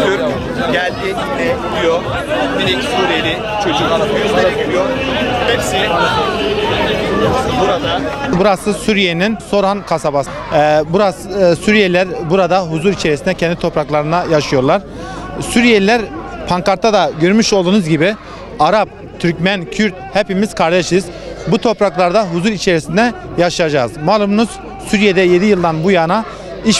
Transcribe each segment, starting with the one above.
Türk geldi yine diyor. Bir de Suriyeli çocuk yüzleri gülüyor. Hepsi burada. Burası Suriye'nin Soran kasabası. Burası Suriyeliler burada huzur içerisinde kendi topraklarına yaşıyorlar. Suriyeliler pankartta da görmüş olduğunuz gibi Arap, Türkmen, Kürt hepimiz kardeşiz. Bu topraklarda huzur içerisinde yaşayacağız. Malumunuz Suriye'de 7 yıldan bu yana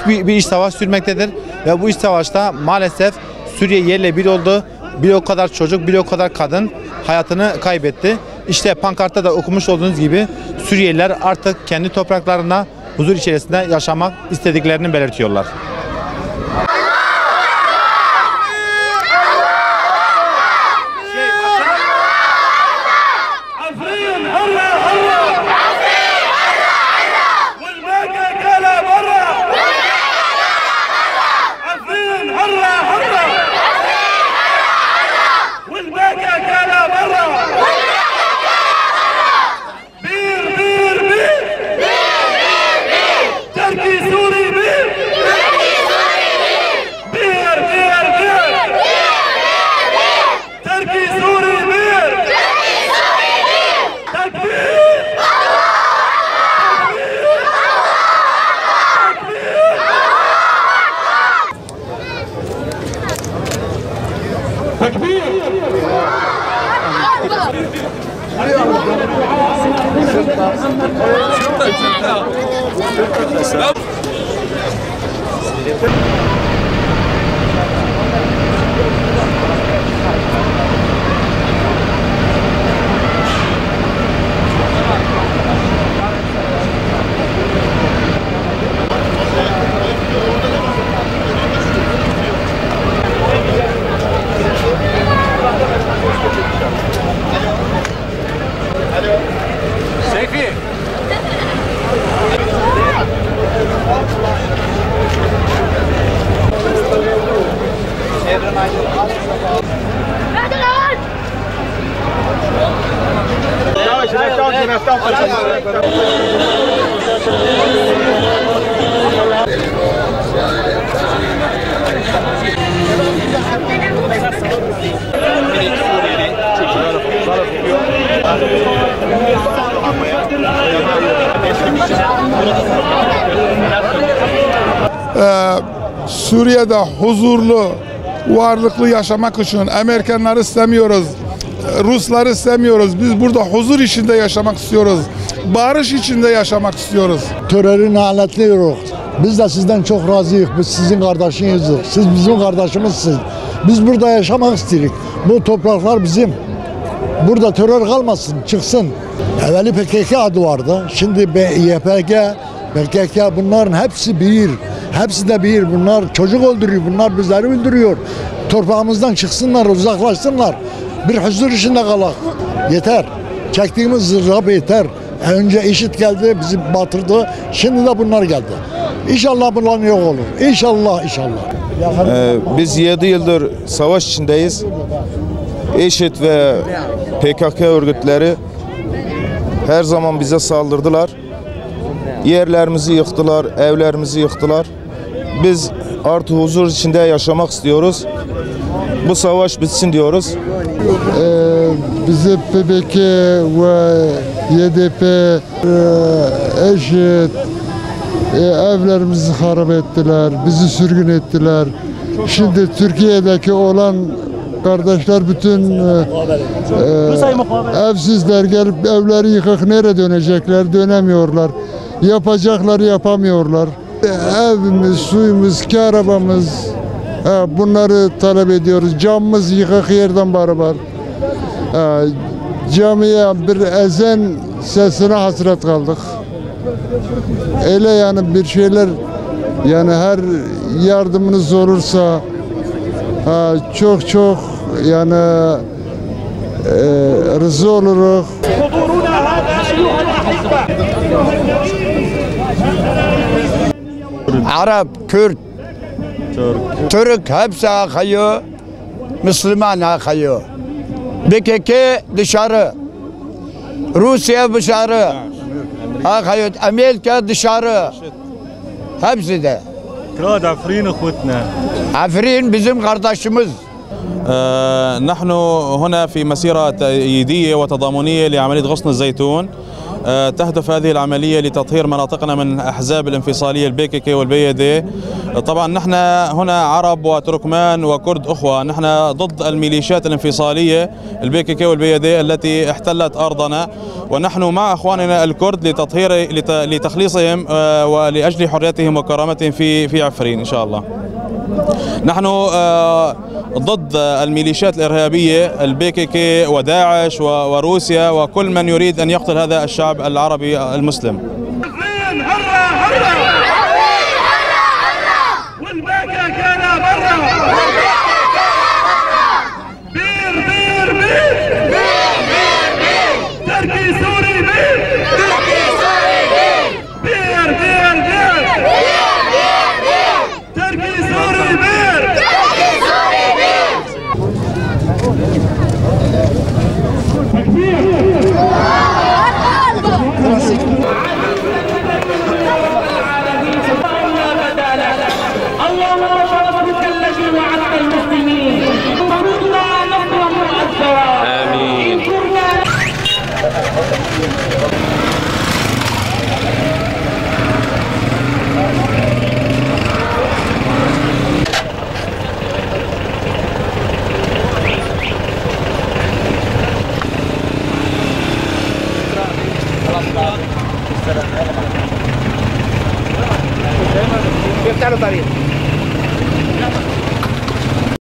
bir iç savaş sürmektedir ve bu iç savaşta maalesef Suriye yerle bir oldu. Bir o kadar çocuk, bir o kadar kadın hayatını kaybetti. İşte pankartta da okumuş olduğunuz gibi Suriyeliler artık kendi topraklarında huzur içerisinde yaşamak istediklerini belirtiyorlar. Suriye'de huzurlu, varlıklı yaşamak için Amerikanları istemiyoruz, Rusları istemiyoruz. Biz burada huzur içinde yaşamak istiyoruz, barış içinde yaşamak istiyoruz. Terörü lanetliyoruz. Biz de sizden çok razıyız. Biz sizin kardeşinizdir. Siz bizim kardeşimizsiniz. Biz burada yaşamak istiyoruz. Bu topraklar bizim. Burada terör kalmasın, çıksın. Evveli PKK adı vardı. Şimdi YPG, PKK bunların hepsi bir. Hepsi de bir. Bunlar çocuk öldürüyor. Bunlar bizleri öldürüyor. Torpağımızdan çıksınlar, uzaklaşsınlar. Bir huzur içinde kalak. Yeter. Çektiğimiz zırrab yeter. Önce IŞİD geldi, bizi batırdı. Şimdi de bunlar geldi. İnşallah bunlar yok olur. İnşallah, inşallah. Biz 7 yıldır savaş içindeyiz. IŞİD ve PKK örgütleri her zaman bize saldırdılar. Yerlerimizi yıktılar, evlerimizi yıktılar. Biz artık huzur içinde yaşamak istiyoruz. Bu savaş bitsin diyoruz. Bizi PKK ve YDP, IŞİD evlerimizi harap ettiler, bizi sürgün ettiler. Şimdi Türkiye'deki olan kardeşler bütün evsizler gelip evleri yıkık nereye dönecekler, dönemiyorlar. Yapacaklar, yapamıyorlar. Evimiz, suyumuz, arabamız, bunları talep ediyoruz. Camımız yıkık yerden barabar. Camiye bir ezan sesine hasret kaldık. Öyle yani bir şeyler, yani her yardımınız olursa çok çok yani rızı oluruz. Arap, Kürt, Türk hepsi akıyor, Müslüman akıyor. PKK dışarı, Rusya dışarı, akıyor, Amerika dışarı. Hepsi de. كراد عفرين اخوتنا. Afrin bizim kardeşimiz. نحن هنا في مسيرة تأييدية وتضامنية لعملية غصن الزيتون. تهدف هذه العملية لتطهير مناطقنا من أحزاب الانفصالية البيكيكي والبيدي. طبعا نحن هنا عرب وتركمان وكرد أخوة، نحن ضد الميليشيات الانفصالية البيكيكي والبيدي التي احتلت أرضنا، ونحن مع أخواننا الكرد لتخليصهم ولأجل حريتهم وكرامتهم في عفرين إن شاء الله. نحن ضد الميليشيات الإرهابية البيكيكي وداعش وروسيا وكل من يريد أن يقتل هذا الشعب العربي المسلم. يفتح له طريق.